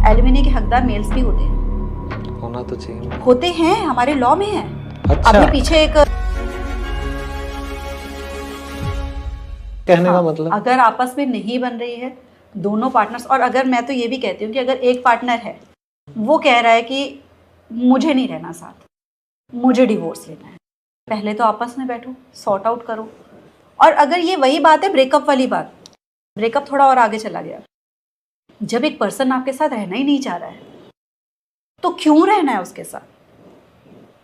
Alimony के हकदार mails भी होते हैं। होना तो चाहिए। होते हैं, हमारे लॉ में है। अच्छा। अभी पीछे एक कहने का मतलब अगर आपस में नहीं बन रही है दोनों पार्टनर्स, और अगर मैं तो ये भी कहती हूँ कि अगर एक पार्टनर है वो कह रहा है कि मुझे नहीं रहना साथ, मुझे डिवोर्स लेना है, पहले तो आपस में बैठो, सॉर्ट आउट करो। और अगर ये वही बात है ब्रेकअप वाली बात, ब्रेकअप थोड़ा और आगे चला गया, जब एक पर्सन आपके साथ रहना ही नहीं चाह रहा है तो क्यों रहना है उसके साथ।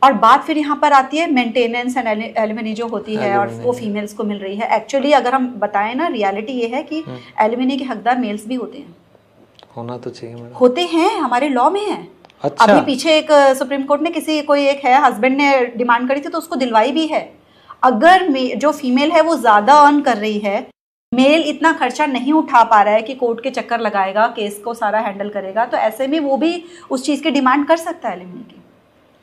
और बात फिर यहाँ पर आती है मेंटेनेंस एंड एलिमनी जो होती है और वो फीमेल्स को मिल रही है। एक्चुअली अगर हम बताएं ना, रियलिटी ये है कि एलिमनी के हकदार मेल्स भी होते हैं। होना तो चाहिए मैडम। होते हैं, हमारे लॉ में है। अच्छा। अभी पीछे एक सुप्रीम कोर्ट ने कोई एक है हस्बैंड ने डिमांड करी थी तो उसको दिलवाई भी है। अगर जो फीमेल है वो ज्यादा अर्न कर रही है, मेल इतना खर्चा नहीं उठा पा रहा है कि कोर्ट के चक्कर लगाएगा, केस को सारा हैंडल करेगा, तो ऐसे में वो भी उस चीज की डिमांड कर सकता है एलिमनी की।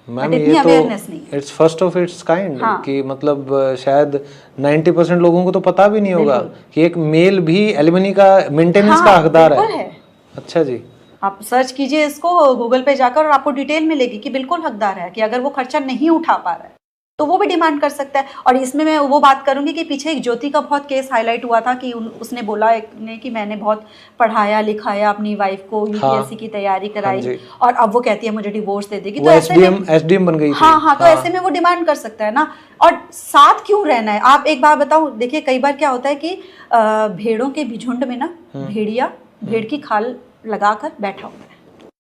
मैम ये तो it's first of its kind कि मतलब शायद 90% लोगों को तो पता भी नहीं होगा कि एक मेल भी एलिमनी का मेंटेनेंस का हकदार है। अच्छा जी, आप सर्च कीजिए इसको गूगल पे जाकर और आपको डिटेल मिलेगी कि बिल्कुल हकदार है, कि अगर वो खर्चा नहीं उठा पा रहा है तो वो भी डिमांड कर सकता है। और इसमें मैं वो बात करूंगी कि पीछे एक ज्योति का बहुत केस हाईलाइट हुआ था कि उसने बोला कि मैंने बहुत पढ़ाया लिखाया अपनी वाइफ को, यूपीएससी की तैयारी कराई और अब वो कहती है मुझे डिवोर्स दे देगी, तो एसडीएम बन गई थी। हाँ, तो ऐसे में वो डिमांड कर सकता है ना। और साथ क्यों रहना है। आप एक बात बताओ, देखिए कई बार क्या होता है कि भेड़ों के झुंड में ना भेड़िया भेड़ की खाल लगाकर बैठा हुआ है।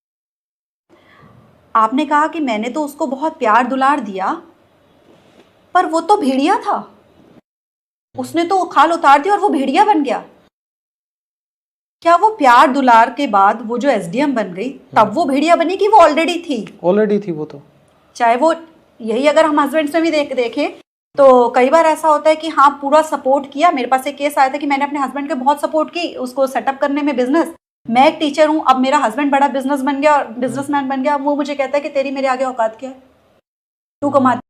आपने कहा कि मैंने तो उसको बहुत प्यार दुलार दिया, पर वो तो भेड़िया था, उसने तो खाल उतार दी और वो भेड़िया बन गया। क्या वो प्यार दुलार के बाद वो जो एसडीएम बन गई तब वो भेड़िया बनी कि वो ऑलरेडी थी? वो तो चाहे वो यही अगर हम हस्बैंड्स में भी देखें तो कई बार ऐसा होता है कि हाँ पूरा सपोर्ट किया। मेरे पास एक केस आया था कि मैंने अपने हस्बैंड को बहुत सपोर्ट की उसको सेटअप करने में बिजनेस। मैं एक टीचर हूँ, अब मेरा हस्बैंड बड़ा बिजनेसमैन बन गया, वो मुझे कहता है कि तेरी मेरे आगे औकात क्या है, तू कमाती